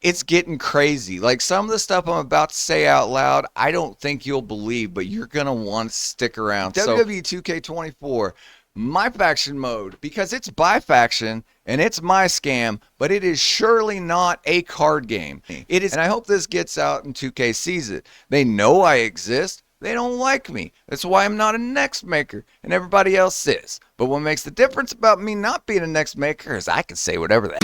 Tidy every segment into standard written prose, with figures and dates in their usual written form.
It's getting crazy. Like some of the stuff I'm about to say out loud, I don't think you'll believe, but you're going to want to stick around. WWE 2K24, my faction mode, because it's by faction and it's my scam, but it is surely not a card game. It is, and I hope this gets out and 2K sees it. They know I exist. They don't like me. That's why I'm not a next maker, and everybody else is. But what makes the difference about me not being a next maker is I can say whatever the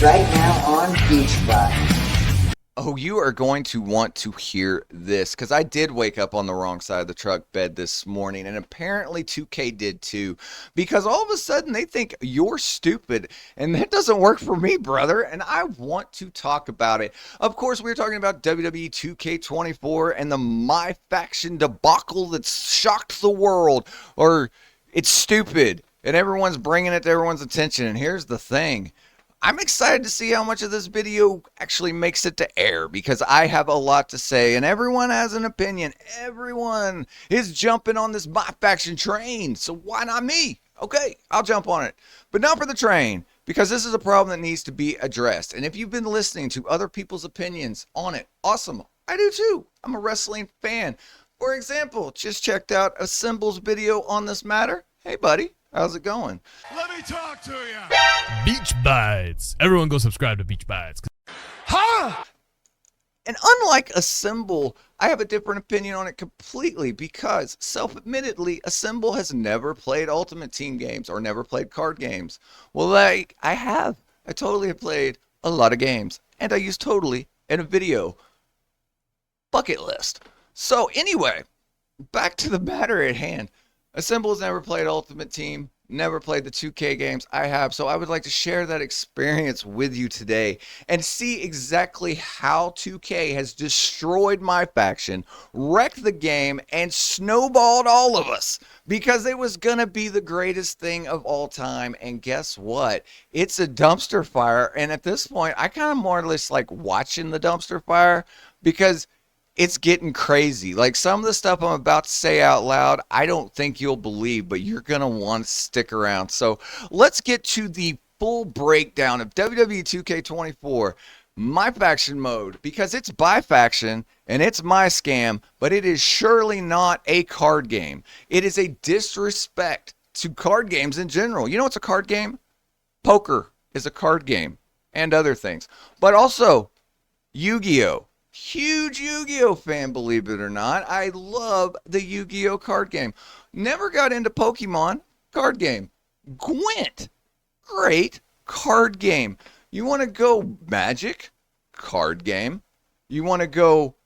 right now on BeachBurnBob. Oh, you are going to want to hear this because I did wake up on the wrong side of the truck bed this morning, and apparently 2K did too. Because all of a sudden they think you're stupid, and that doesn't work for me, brother. And I want to talk about it. Of course, we're talking about WWE 2K24 and the MyFaction debacle that shocked the world, or it's stupid, and everyone's bringing it to everyone's attention. And here's the thing. I'm excited to see how much of this video actually makes it to air because I have a lot to say and everyone has an opinion. Everyone is jumping on this MyFaction train, so why not me? Okay, I'll jump on it, but not for the train because this is a problem that needs to be addressed. And if you've been listening to other people's opinions on it, awesome. I do too. I'm a wrestling fan. For example, just checked out a Symbols video on this matter. Hey, buddy. How's it going? Let me talk to you. BeachBytes. Everyone go subscribe to BeachBytes. Huh? And unlike a Symbol, I have a different opinion on it completely because, self-admittedly, a Symbol has never played Ultimate Team games or never played card games. Well, I have. I totally have played a lot of games. And I use totally in a video bucket list. So anyway, back to the matter at hand. Assemble has never played Ultimate Team, never played the 2K games. I have, so I would like to share that experience with you today and see exactly how 2K has destroyed MyFaction, wrecked the game, and snowballed all of us because it was going to be the greatest thing of all time. And guess what? It's a dumpster fire. And at this point, I kind of more or less like watching the dumpster fire because it's getting crazy. Like some of the stuff I'm about to say out loud, I don't think you'll believe, but you're going to want to stick around. So let's get to the full breakdown of WWE 2K24, MyFaction mode, because it's by faction and it's my scam, but it is surely not a card game. It is a disrespect to card games in general. You know what's a card game? Poker is a card game and other things, but also Yu-Gi-Oh! Huge Yu-Gi-Oh fan, believe it or not. I love the Yu-Gi-Oh card game. Never got into Pokemon card game. Gwent, great card game. You want to go Magic? Card game. You want to go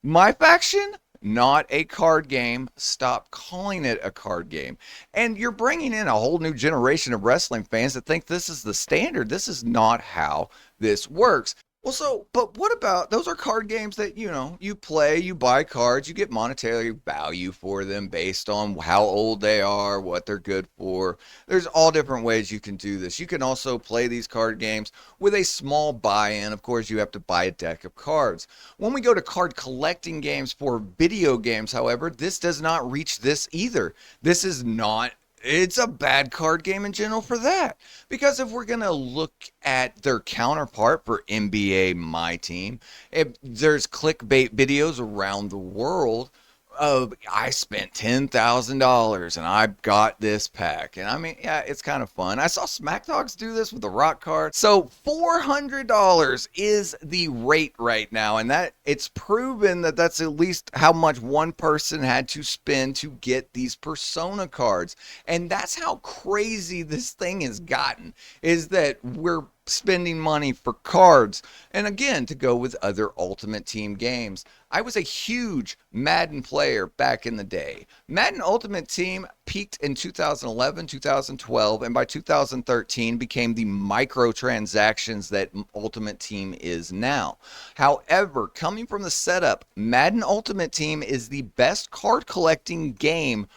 MyFaction? Not a card game. Stop calling it a card game. And you're bringing in a whole new generation of wrestling fans that think this is the standard. This is not how this works. Well, but what about, those are card games that, you play, you buy cards, you get monetary value for them based on how old they are, what they're good for. There's all different ways you can do this. You can also play these card games with a small buy-in. Of course, you have to buy a deck of cards. When we go to card collecting games for video games, however, this does not reach this either. This is not. It's a bad card game in general for that. Because if we're going to look at their counterpart for NBA My Team, if there's clickbait videos around the world of I spent $10,000 and I got this pack. And I mean, yeah, it's kind of fun. I saw Smack Dogs do this with the rock card. So $400 is the rate right now. And that it's proven that that's at least how much one person had to spend to get these Persona cards. And that's how crazy this thing has gotten, is that we're spending money for cards. And again, to go with other Ultimate Team games. I was a huge Madden player back in the day. Madden Ultimate Team peaked in 2011, 2012, and by 2013 became the microtransactions that Ultimate Team is now. However, coming from the setup, Madden Ultimate Team is the best card collecting game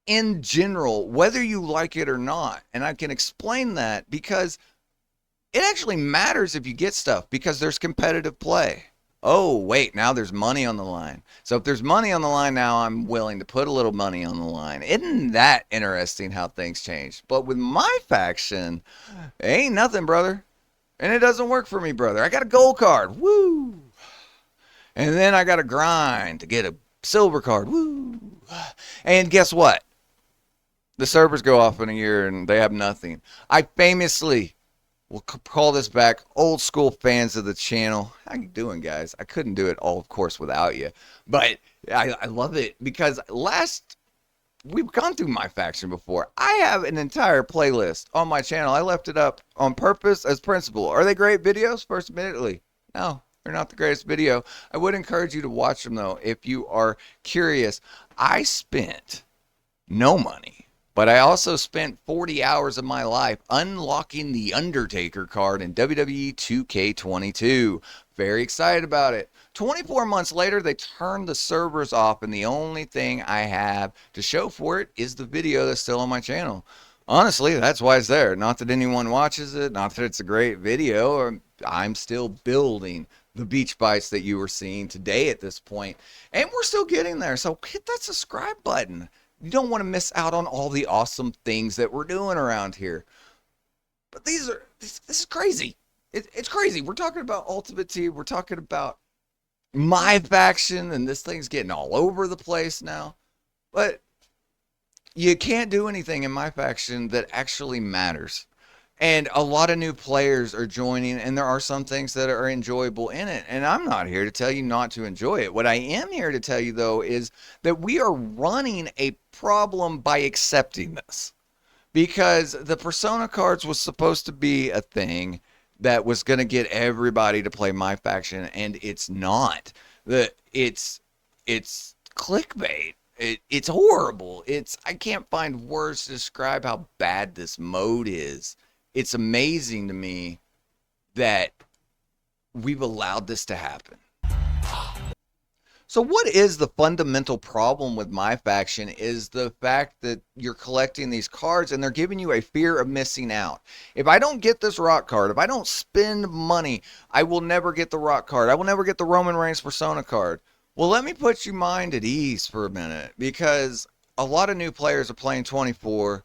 in general, whether you like it or not. And I can explain that because it actually matters if you get stuff because there's competitive play. Oh, wait, now there's money on the line. So if there's money on the line now, I'm willing to put a little money on the line. Isn't that interesting how things change? But with MyFaction, ain't nothing, brother. And it doesn't work for me, brother. I got a gold card. Woo! And then I got to grind to get a silver card. Woo! And guess what? The servers go off in a year and they have nothing. I famously will call this back old school fans of the channel. How you doing, guys? I couldn't do it all, of course, without you. But I love it because we've gone through MyFaction before. I have an entire playlist on my channel. I left it up on purpose as principle. Are they great videos? First, admittedly, no, they're not the greatest video. I would encourage you to watch them, though, if you are curious. I spent no money, but I also spent 40 hours of my life unlocking the Undertaker card in WWE 2K22. Very excited about it. 24 months later, they turned the servers off, and the only thing I have to show for it is the video that's still on my channel. Honestly, that's why it's there. Not that anyone watches it, not that it's a great video. I'm still building the beach bites that you were seeing today at this point, and we're still getting there. So hit that subscribe button. You don't want to miss out on all the awesome things that we're doing around here. But this is crazy. It's crazy. We're talking about Ultimate Team. We're talking about MyFaction, and this thing's getting all over the place now. But you can't do anything in MyFaction that actually matters. And a lot of new players are joining, and there are some things that are enjoyable in it. And I'm not here to tell you not to enjoy it. What I am here to tell you, though, is that we are running a problem by accepting this. Because the Persona cards was supposed to be a thing that was going to get everybody to play MyFaction, and it's not. It's clickbait. It's horrible. I can't find words to describe how bad this mode is. It's amazing to me that we've allowed this to happen. So what is the fundamental problem with MyFaction is the fact that you're collecting these cards and they're giving you a fear of missing out. If I don't get this rock card, if I don't spend money, I will never get the rock card. I will never get the Roman Reigns Persona card. Well, let me put your mind at ease for a minute, because a lot of new players are playing 24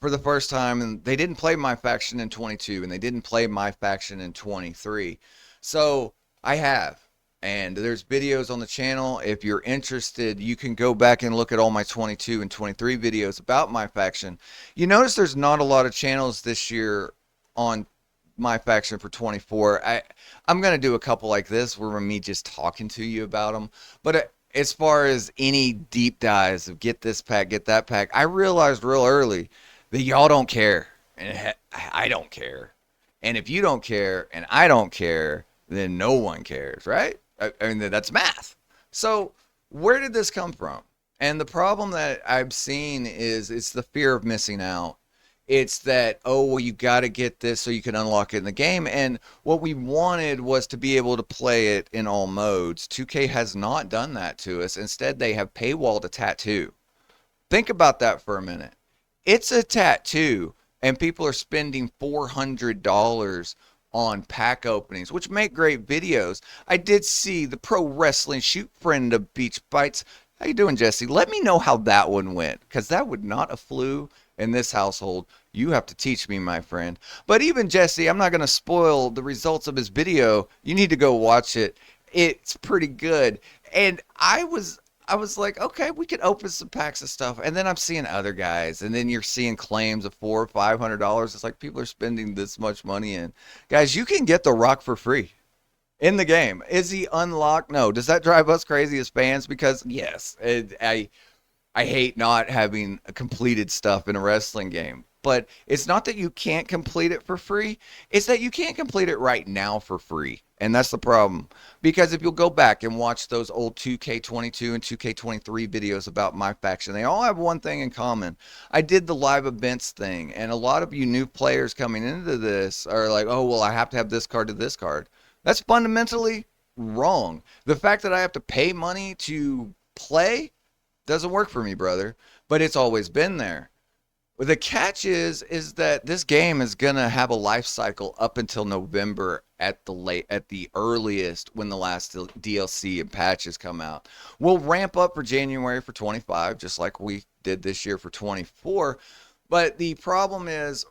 for the first time, and they didn't play MyFaction in 22, and they didn't play MyFaction in 23. So I have. And there's videos on the channel. If you're interested, you can go back and look at all my 22 and 23 videos about MyFaction. You notice there's not a lot of channels this year on MyFaction for 24. I'm going to do a couple like this where me just talking to you about them. But as far as any deep dives of get this pack, get that pack, I realized real early that y'all don't care. And I don't care. And if you don't care and I don't care, then no one cares, right? I mean, that's math. So where did this come from? And the problem that I've seen is it's the fear of missing out. It's that, oh, well, you got to get this so you can unlock it in the game. And what we wanted was to be able to play it in all modes. 2K has not done that to us. Instead, they have paywalled a tattoo. Think about that for a minute. It's a tattoo, and people are spending $400 on pack openings, which make great videos. I did see the pro wrestling shoot friend of BeachBytes. How you doing, Jesse? Let me know how that one went, because that would not have flew in this household. You have to teach me, my friend. But even Jesse, I'm not going to spoil the results of his video. You need to go watch it. It's pretty good. And I was like, okay, we could open some packs of stuff. And then I'm seeing other guys, and then you're seeing claims of $400 or $500. It's like people are spending this much money in. Guys, you can get the rock for free in the game. Is he unlocked? No. Does that drive us crazy as fans? Because yes, I hate not having completed stuff in a wrestling game. But it's not that you can't complete it for free. It's that you can't complete it right now for free. And that's the problem. Because if you'll go back and watch those old 2K22 and 2K23 videos about MyFaction, they all have one thing in common. I did the live events thing. And a lot of you new players coming into this are like, oh, well, I have to have this card to this card. That's fundamentally wrong. The fact that I have to pay money to play doesn't work for me, brother. But it's always been there. Well, the catch is that this game is gonna have a life cycle up until November at the earliest, when the last DLC and patches come out. We'll ramp up for January for 25, just like we did this year for 24. But the problem is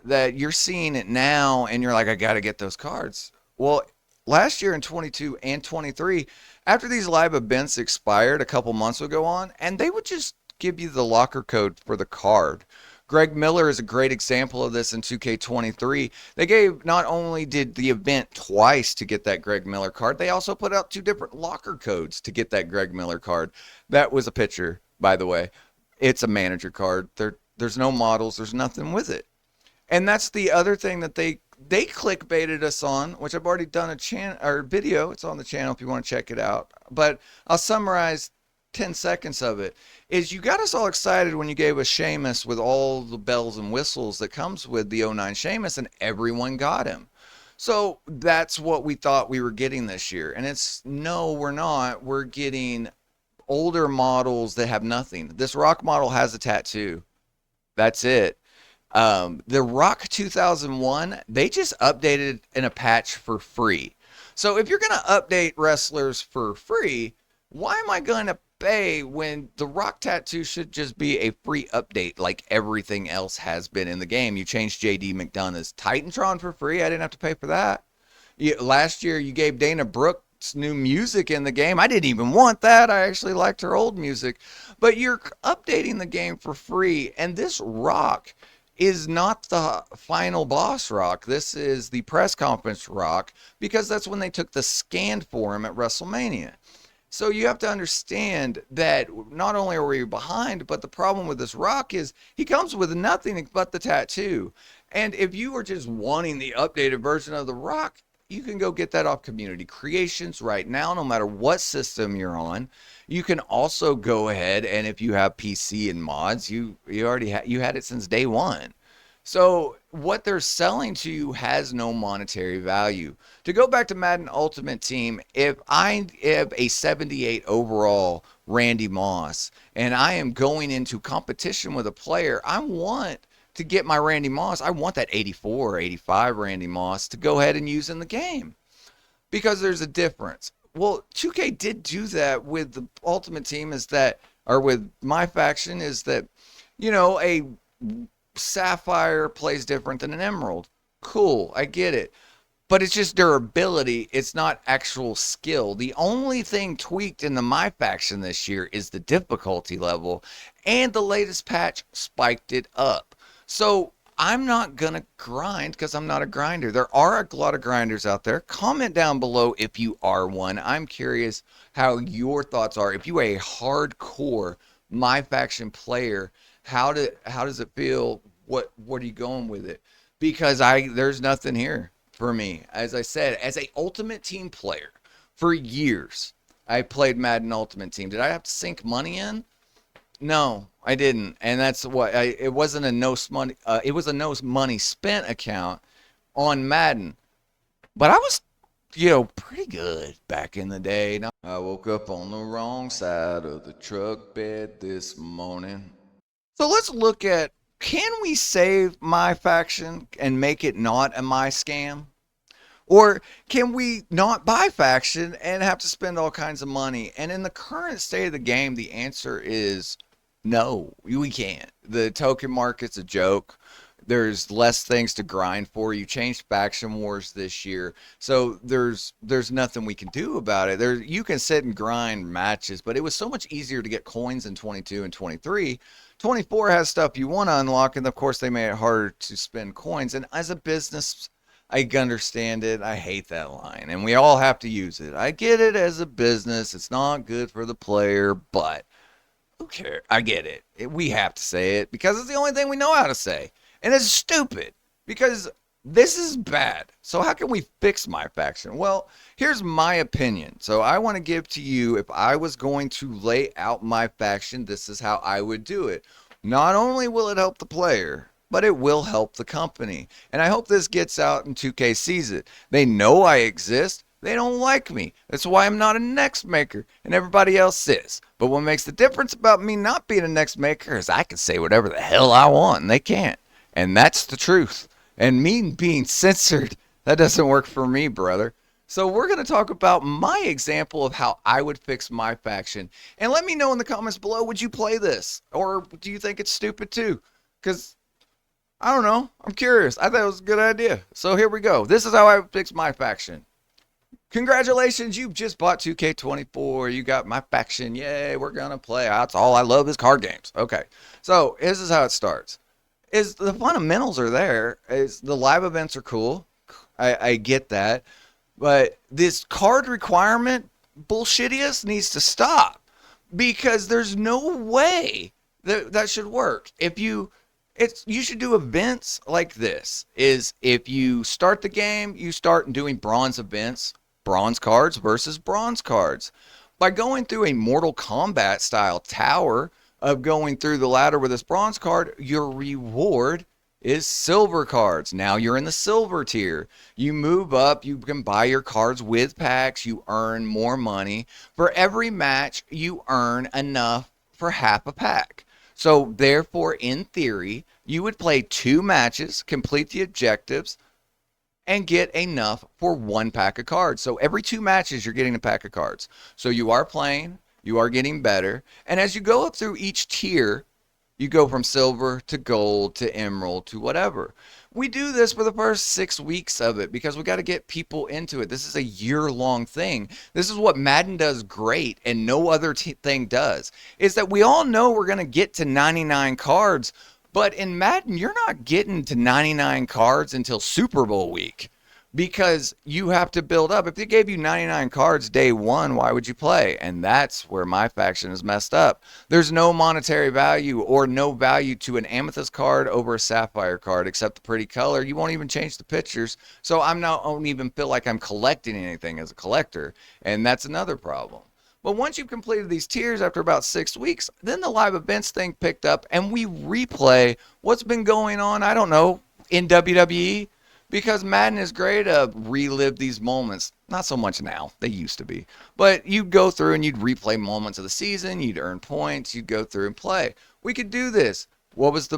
that you're seeing it now and you're like, I got to get those cards. Well, last year in 22 and 23, after these live events expired a couple months ago on, and they would just give you the locker code for the card. Greg Miller is a great example of this in 2K23. They gave, not only did the event twice to get that Greg Miller card, they also put out 2 different locker codes to get that Greg Miller card. That was a picture, by the way. It's a manager card. There's no models. There's nothing with it. And that's the other thing that they clickbaited us on, which I've already done a video. It's on the channel if you want to check it out. But I'll summarize 10 seconds of it. Is you got us all excited when you gave us Sheamus with all the bells and whistles that comes with the 09 Sheamus, and everyone got him. So that's what we thought we were getting this year. And it's, no, we're not. We're getting older models that have nothing. This Rock model has a tattoo. That's it. The Rock 2001, they just updated in a patch for free. So if you're going to update wrestlers for free, why am I going to pay when the Rock tattoo should just be a free update like everything else has been in the game? You changed JD McDonough's Titantron for free. I didn't have to pay for that. Last year, you gave Dana Brooks new music in the game. I didn't even want that. I actually liked her old music. But you're updating the game for free, and this Rock is not the final boss Rock. This is the press conference Rock, because that's when they took the scan for him at WrestleMania. So you have to understand that not only are we behind, but the problem with this Rock is he comes with nothing but the tattoo. And if you are just wanting the updated version of the Rock, you can go get that off Community Creations right now, no matter what system you're on. You can also go ahead, and if you have PC and mods, you already had it since day one. So what they're selling to you has no monetary value. To go back to Madden Ultimate Team, if I have a 78 overall Randy Moss and I am going into competition with a player, I want to get my Randy Moss. I want that 84 or 85 Randy Moss to go ahead and use in the game, because there's a difference. Well, 2K did do that with the Ultimate Team, or with MyFaction, is that, a Sapphire plays different than an Emerald. Cool, I get it. But it's just durability. It's not actual skill. The only thing tweaked in the MyFaction this year is the difficulty level, and the latest patch spiked it up. So I'm not going to grind because I'm not a grinder. There are a lot of grinders out there. Comment down below if you are one. I'm curious how your thoughts are. If you are a hardcore MyFaction player, how does it feel? What are you going with it? Because there's nothing here for me. As I said, as a Ultimate Team player for years, I played Madden Ultimate Team. Did I have to sink money in? No, I didn't. And that's what it wasn't a it was a no money spent account on Madden. But I was, pretty good back in the day. I woke up on the wrong side of the truck bed this morning. So let's look at, can we save MyFaction and make it not a My Scam? Or can we not buy faction and have to spend all kinds of money? And in the current state of the game, the answer is no, we can't. The token market's a joke. There's less things to grind for. You changed Faction Wars this year, so there's nothing we can do about it. You can sit and grind matches, but it was so much easier to get coins in 22 and 23. 24 has stuff you want to unlock, and of course they made it harder to spend coins. And as a business, I understand it. I hate that line, and we all have to use it. I get it as a business. It's not good for the player, but who cares? I get it. We have to say it because it's the only thing we know how to say. And it's stupid because this is bad. So how can we fix MyFaction? Well, here's my opinion. So I want to give to you, if I was going to lay out MyFaction, this is how I would do it. Not only will it help the player, but it will help the company. And I hope this gets out and 2K sees it. They know I exist. They don't like me. That's why I'm not a next maker, and everybody else is. But what makes the difference about me not being a next maker is I can say whatever the hell I want, and they can't. And that's the truth. And me being censored, that doesn't work for me, brother. So we're going to talk about my example of how I would fix MyFaction. And let me know in the comments below, would you play this? Or do you think it's stupid too? Because I don't know. I'm curious. I thought it was a good idea. So here we go. This is how I fix my faction. Congratulations, you've just bought 2K24. You got my faction. Yay, we're gonna play. That's all I love is card games. Okay. So this is how it starts. Is the fundamentals are there. Is the live events are cool. I get that. But this card requirement bullshittiest needs to stop because there's no way that should work. If you you should do events like this. Is if you start the game, you start doing bronze events, bronze cards versus bronze cards. By going through a Mortal Kombat style tower of going through the ladder with this bronze card, your reward is silver cards. Now you're in the silver tier. You move up, you can buy your cards with packs, you earn more money. For every match, you earn enough for half a pack. So therefore, in theory, you would play 2 matches, complete the objectives, and get enough for 1 pack of cards. So every 2 matches, you're getting a pack of cards. So you are playing, you are getting better. And as you go up through each tier, you go from silver to gold to emerald to whatever. We do this for the first 6 weeks of it because we got to get people into it. This is a year-long thing. This is what Madden does great and no other thing does. Is that we all know we're going to get to 99 cards, but in Madden, you're not getting to 99 cards until Super Bowl week because you have to build up. If they gave you 99 cards day 1, why would you play? And that's where my faction is messed up. There's no monetary value or no value to an amethyst card over a sapphire card except the pretty color. You won't even change the pictures. So I don't even feel like I'm collecting anything as a collector. And that's another problem. But once you've completed these tiers after about 6 weeks, then the live events thing picked up and we replay what's been going on, I don't know, in WWE. Because Madden is great to relive these moments. Not so much now. They used to be. But you'd go through and you'd replay moments of the season. You'd earn points. You'd go through and play. We could do this. What was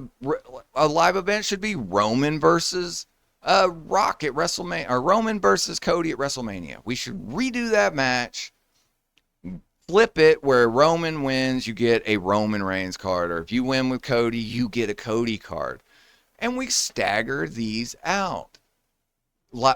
a live event should be Roman versus Rock at WrestleMania. Or Roman versus Cody at WrestleMania. We should redo that match. Flip it where Roman wins. You get a Roman Reigns card. Or if you win with Cody, you get a Cody card. And we stagger these out.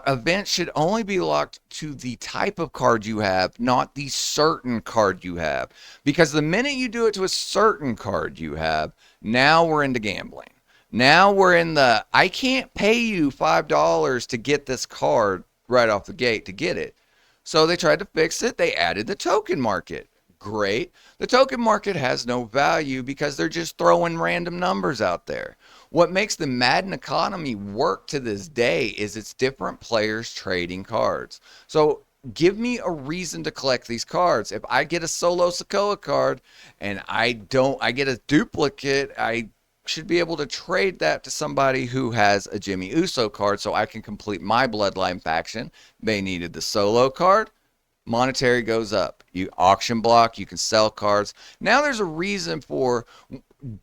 Events should only be locked to the type of card you have, not the certain card you have. Because the minute you do it to a certain card you have, now we're into gambling. Now we're in the, I can't pay you $5 to get this card right off the gate to get it. So they tried to fix it. They added the token market. Great. The token market has no value because they're just throwing random numbers out there. What makes the Madden economy work to this day is it's different players trading cards. So give me a reason to collect these cards. If I get a Solo Sikoa card and I get a duplicate, I should be able to trade that to somebody who has a Jimmy Uso card so I can complete my Bloodline faction. They needed the Solo card. Monetary goes up. You auction block, you can sell cards. Now there's a reason for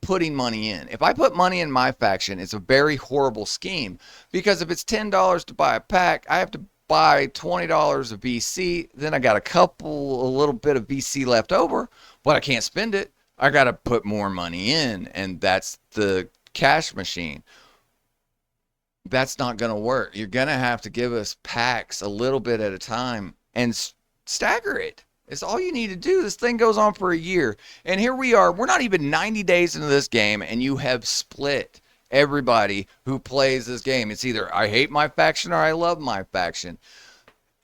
putting money in. If I put money in my faction, it's a very horrible scheme because if it's $10 to buy a pack, I have to buy $20 of VC. Then I got a little bit of VC left over, but I can't spend it. I got to put more money in, and that's the cash machine. That's not going to work. You're going to have to give us packs a little bit at a time and stagger it. It's all you need to do. This thing goes on for a year. And here we are. We're not even 90 days into this game, and you have split everybody who plays this game. It's either I hate my faction or I love my faction.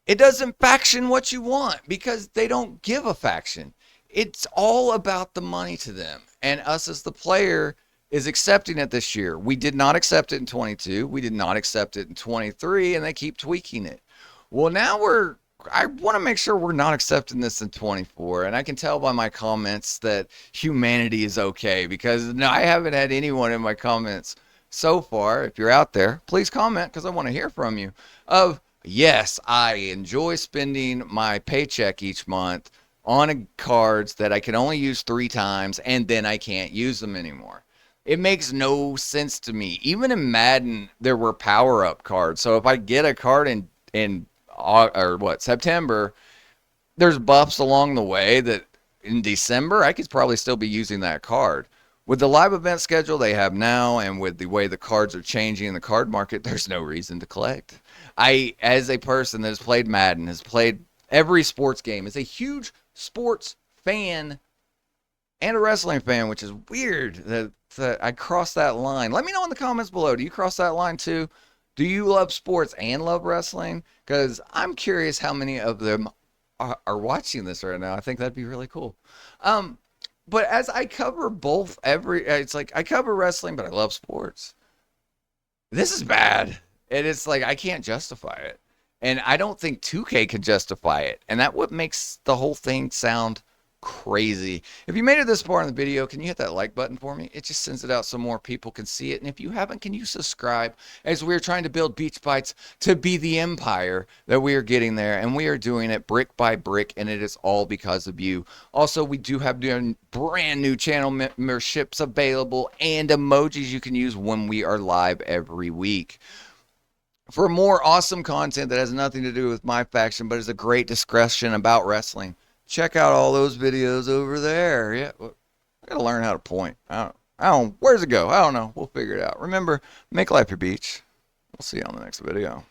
It doesn't faction what you want because they don't give a faction. It's all about the money to them. And us as the player is accepting it this year. We did not accept it in 22. We did not accept it in 23, and they keep tweaking it. Well, now I want to make sure we're not accepting this in 24. And I can tell by my comments that humanity is okay because I haven't had anyone in my comments so far. If you're out there, please comment because I want to hear from you. Yes, I enjoy spending my paycheck each month on cards that I can only use 3 times and then I can't use them anymore. It makes no sense to me. Even in Madden, there were power-up cards. So if I get a card in September, there's buffs along the way that in December I could probably still be using that card. With the live event schedule they have now, and with the way the cards are changing in the card market, there's no reason to collect. I, as a person that has played Madden, has played every sports game, is a huge sports fan and a wrestling fan, which is weird that I crossed that line. Let me know in the comments below. Do you cross that line too? Do you love sports and love wrestling? Because I'm curious how many of them are watching this right now. I think that'd be really cool. But as I cover both, it's like I cover wrestling, but I love sports. This is bad. And it's like I can't justify it. And I don't think 2K can justify it. And that's what makes the whole thing sound crazy. If you made it this far in the video, can you hit that like button for me? It just sends it out so more people can see it. And if you haven't, can you subscribe, as we're trying to build Beach Bytes to be the empire that we are getting there, and we are doing it brick by brick, and it is all because of you. Also, we do have brand new channel memberships available and emojis you can use when we are live every week. For more awesome content that has nothing to do with MyFaction, but is a great discussion about wrestling, check out all those videos over there. Yeah, I gotta learn how to point. I don't, where's it go? I don't know. We'll figure it out. Remember, make life your beach. We'll see you on the next video.